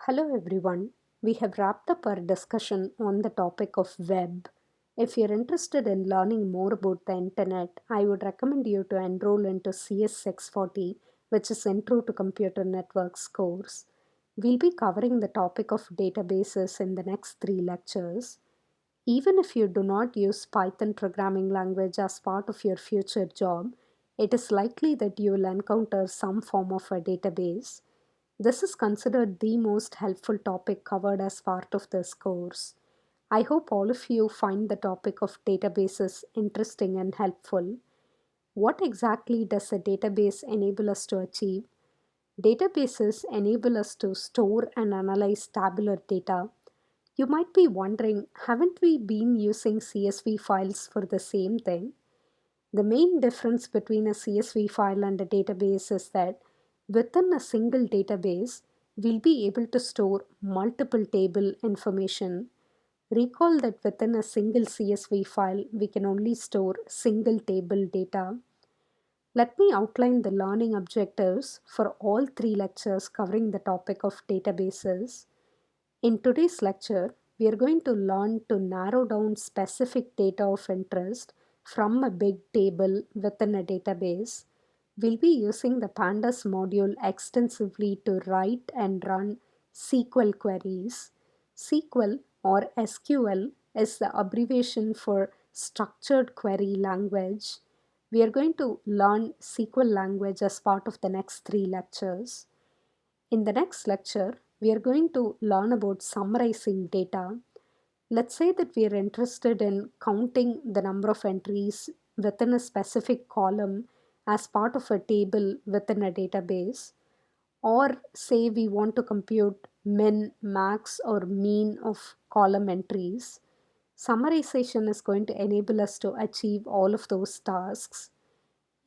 Hello everyone. We have wrapped up our discussion on the topic of web. If you're interested in learning more about the internet, I would recommend you to enroll into CS640, which is Intro to Computer Networks course. We'll be covering the topic of databases in the next 3 lectures. Even if you do not use Python programming language as part of your future job, it is likely that you will encounter some form of a database. This is considered the most helpful topic covered as part of this course. I hope all of you find the topic of databases interesting and helpful. What exactly does a database enable us to achieve? Databases enable us to store and analyze tabular data. You might be wondering, haven't we been using CSV files for the same thing? The main difference between a CSV file and a database is that within a single database, we'll be able to store multiple table information. Recall that within a single CSV file, we can only store single table data. Let me outline the learning objectives for all 3 lectures covering the topic of databases. In today's lecture, we are going to learn to narrow down specific data of interest from a big table within a database. We'll be using the Pandas module extensively to write and run SQL queries. SQL or SQL is the abbreviation for Structured Query Language. We are going to learn SQL language as part of the next 3 lectures. In the next lecture, we are going to learn about summarizing data. Let's say that we are interested in counting the number of entries within a specific column as part of a table within a database, or say we want to compute min, max, or mean of column entries. Summarization is going to enable us to achieve all of those tasks.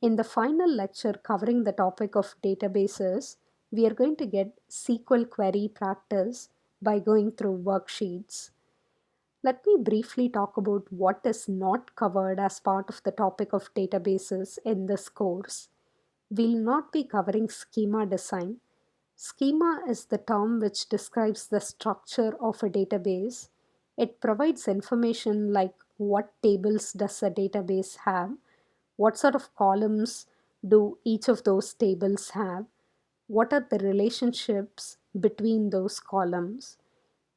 In the final lecture covering the topic of databases, we are going to get SQL query practice by going through worksheets. Let me briefly talk about what is not covered as part of the topic of databases in this course. We'll not be covering schema design. Schema is the term which describes the structure of a database. It provides information like what tables does a database have, what sort of columns do each of those tables have, what are the relationships between those columns.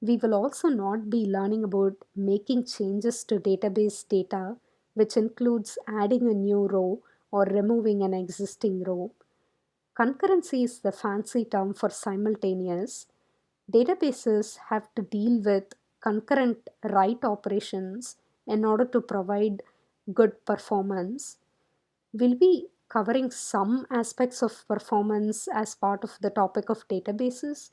We will also not be learning about making changes to database data, which includes adding a new row or removing an existing row. Concurrency is the fancy term for simultaneous. Databases have to deal with concurrent write operations in order to provide good performance. We'll be covering some aspects of performance as part of the topic of databases.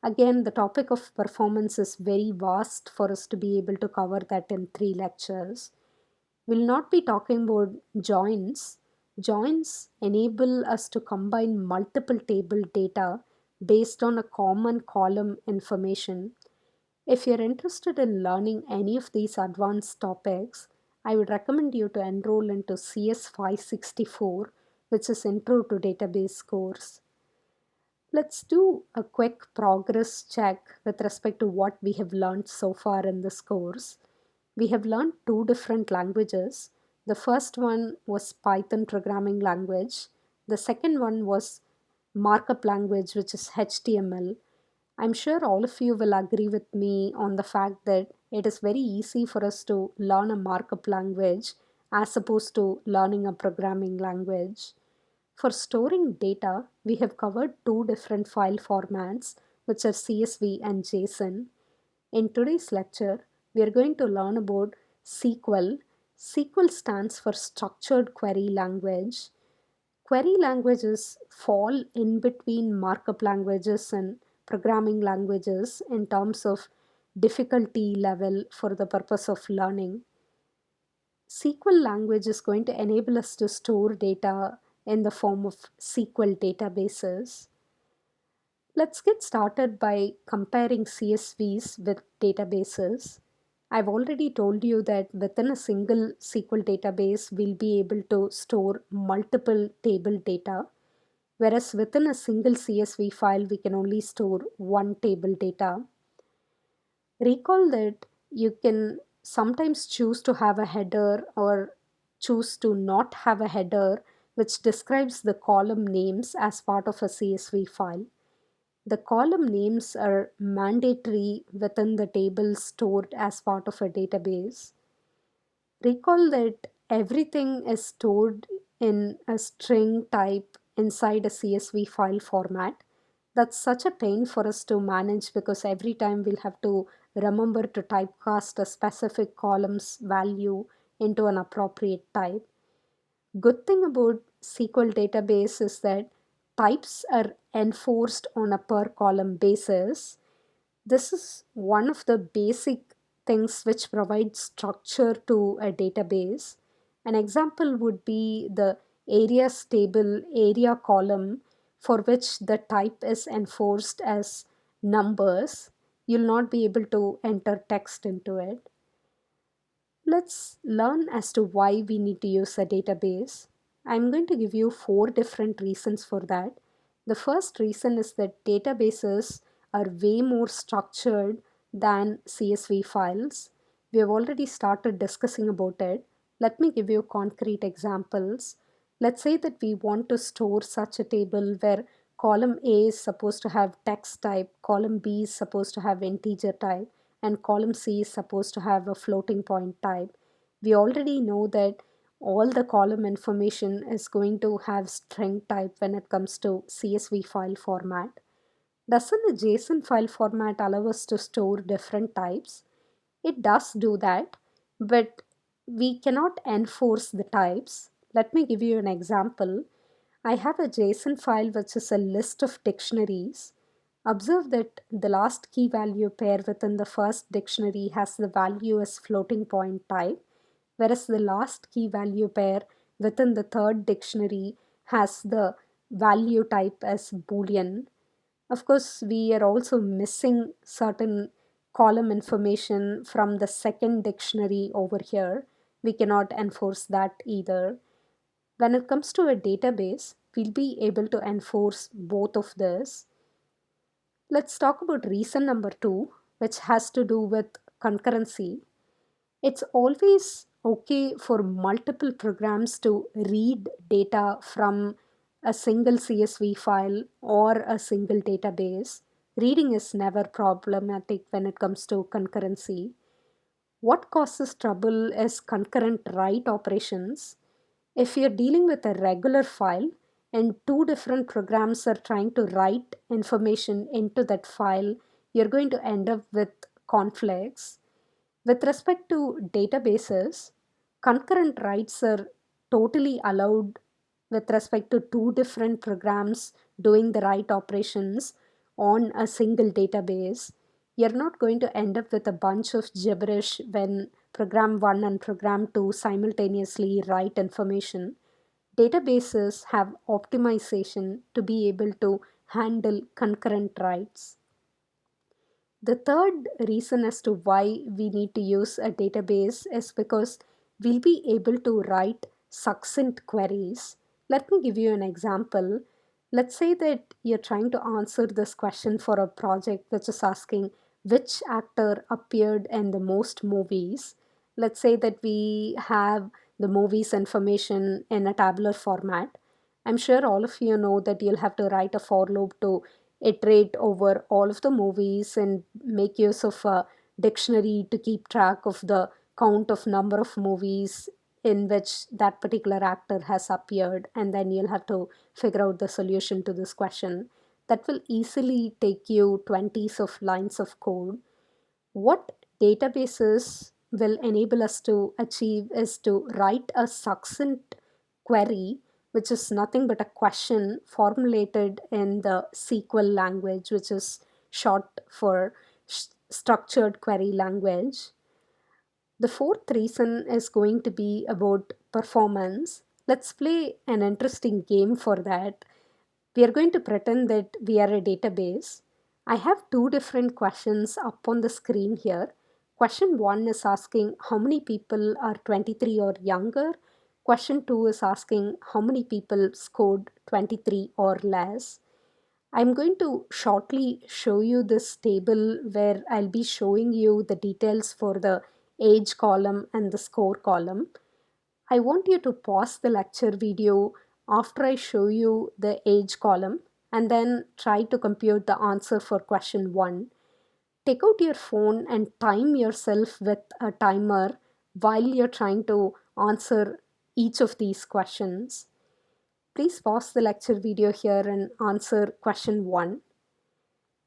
Again, the topic of performance is very vast for us to be able to cover that in 3 lectures. We'll not be talking about joins. Joins enable us to combine multiple table data based on a common column information. If you're interested in learning any of these advanced topics, I would recommend you to enroll into CS 564, which is Intro to Database course. Let's do a quick progress check with respect to what we have learned so far in this course. We have learned 2 different languages. The first one was Python programming language. The second one was markup language, which is HTML. I'm sure all of you will agree with me on the fact that it is very easy for us to learn a markup language as opposed to learning a programming language. For storing data, we have covered 2 different file formats, which are CSV and JSON. In today's lecture, we are going to learn about SQL. SQL stands for Structured Query Language. Query languages fall in between markup languages and programming languages in terms of difficulty level for the purpose of learning. SQL language is going to enable us to store data in the form of SQL databases. Let's get started by comparing CSVs with databases. I've already told you that within a single SQL database, we'll be able to store multiple table data. whereas within a single CSV file, we can only store one table data. Recall that you can sometimes choose to have a header or choose to not have a header which describes the column names as part of a CSV file. The column names are mandatory within the table stored as part of a database. Recall that everything is stored in a string type inside a CSV file format. That's such a pain for us to manage because every time we'll have to remember to typecast a specific column's value into an appropriate type. Good thing about SQL database is that types are enforced on a per column basis. This is one of the basic things which provide structure to a database. An example would be the areas table area column, for which the type is enforced as numbers. You'll not be able to enter text into it. Let's learn as to why we need to use a database. I'm going to give you four different reasons for that. The first reason is that databases are way more structured than CSV files. We have already started discussing about it. Let me give you concrete examples. Let's say that we want to store such a table where column A is supposed to have text type, column B is supposed to have integer type, and column C is supposed to have a floating point type. We already know that all the column information is going to have string type when it comes to CSV file format. Doesn't a JSON file format allow us to store different types? It does do that, but we cannot enforce the types. Let me give you an example. I have a JSON file which is a list of dictionaries. Observe that the last key value pair within the first dictionary has the value as floating point type, whereas the last key value pair within the third dictionary has the value type as Boolean. Of course, we are also missing certain column information from the second dictionary over here. We cannot enforce that either. When it comes to a database, we'll be able to enforce both of this. Let's talk about reason number two, which has to do with concurrency. It's always okay for multiple programs to read data from a single CSV file or a single database. Reading is never problematic when it comes to concurrency. What causes trouble is concurrent write operations. If you're dealing with a regular file and two different programs are trying to write information into that file, you're going to end up with conflicts. With respect to databases, concurrent writes are totally allowed with respect to two different programs doing the write operations on a single database. You're not going to end up with a bunch of gibberish when program 1 and program 2 simultaneously write information. Databases have optimization to be able to handle concurrent writes. The third reason as to why we need to use a database is because we'll be able to write succinct queries. Let me give you an example. Let's say that you're trying to answer this question for a project which is asking which actor appeared in the most movies. Let's say that we have the movies information in a tabular format. I'm sure all of you know that you'll have to write a for loop to iterate over all of the movies and make use of a dictionary to keep track of the count of number of movies in which that particular actor has appeared, and then you'll have to figure out the solution to this question. That will easily take you 20s of lines of code. What databases will enable us to achieve is to write a succinct query, which is nothing but a question formulated in the SQL language, which is short for structured query language. The fourth reason is going to be about performance. Let's play an interesting game for that. We are going to pretend that we are a database. I have two different questions up on the screen here. Question 1 is asking how many people are 23 or younger. Question 2 is asking how many people scored 23 or less. I'm going to shortly show you this table where I'll be showing you the details for the age column and the score column. I want you to pause the lecture video after I show you the age column and then try to compute the answer for question 1. Take out your phone and time yourself with a timer while you're trying to answer each of these questions. Please pause the lecture video here and answer question 1.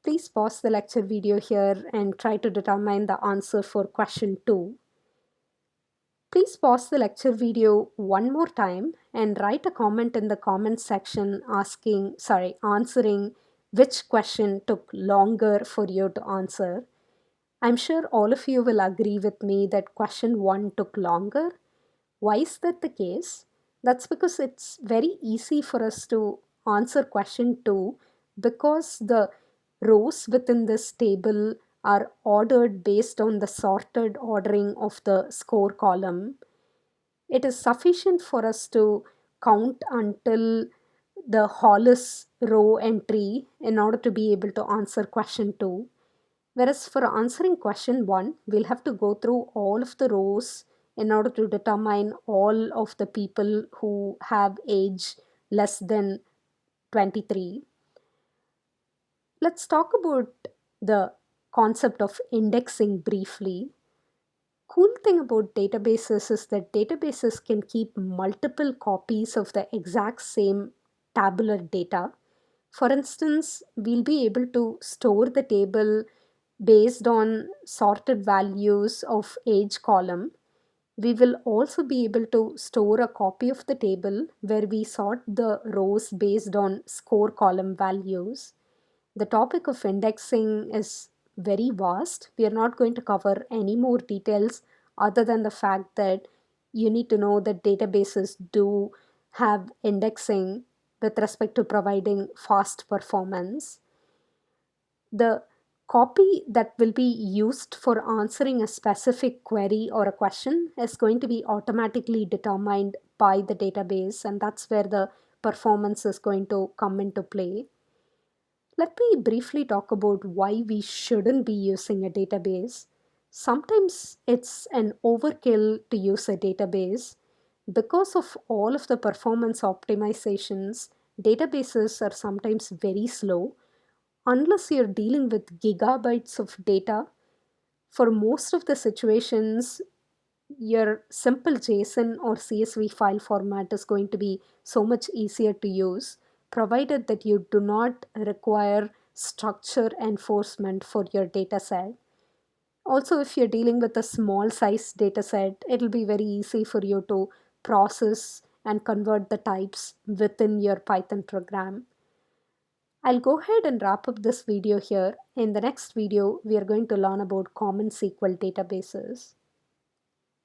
Please pause the lecture video here and try to determine the answer for question 2. Please pause the lecture video one more time and write a comment in the comment section answering which question took longer for you to answer. I'm sure all of you will agree with me that question 1 took longer. Why is that the case? That's because it's very easy for us to answer question 2 because the rows within this table are ordered based on the sorted ordering of the score column. It is sufficient for us to count until the Hollis row entry in order to be able to answer question 2. Whereas for answering question 1, we'll have to go through all of the rows in order to determine all of the people who have age less than 23. Let's talk about the concept of indexing briefly. Cool thing about databases is that databases can keep multiple copies of the exact same tabular data. For instance, we'll be able to store the table based on sorted values of age column. We will also be able to store a copy of the table where we sort the rows based on score column values. The topic of indexing is very vast. We are not going to cover any more details other than the fact that you need to know that databases do have indexing with respect to providing fast performance. The copy that will be used for answering a specific query or a question is going to be automatically determined by the database, and that's where the performance is going to come into play. Let me briefly talk about why we shouldn't be using a database. Sometimes it's an overkill to use a database. Because of all of the performance optimizations, databases are sometimes very slow. Unless you're dealing with gigabytes of data, for most of the situations, your simple JSON or CSV file format is going to be so much easier to use, provided that you do not require structure enforcement for your dataset. Also, if you're dealing with a small size dataset, it'll be very easy for you to process and convert the types within your Python program. I'll go ahead and wrap up this video here. In the next video, we are going to learn about common SQL databases.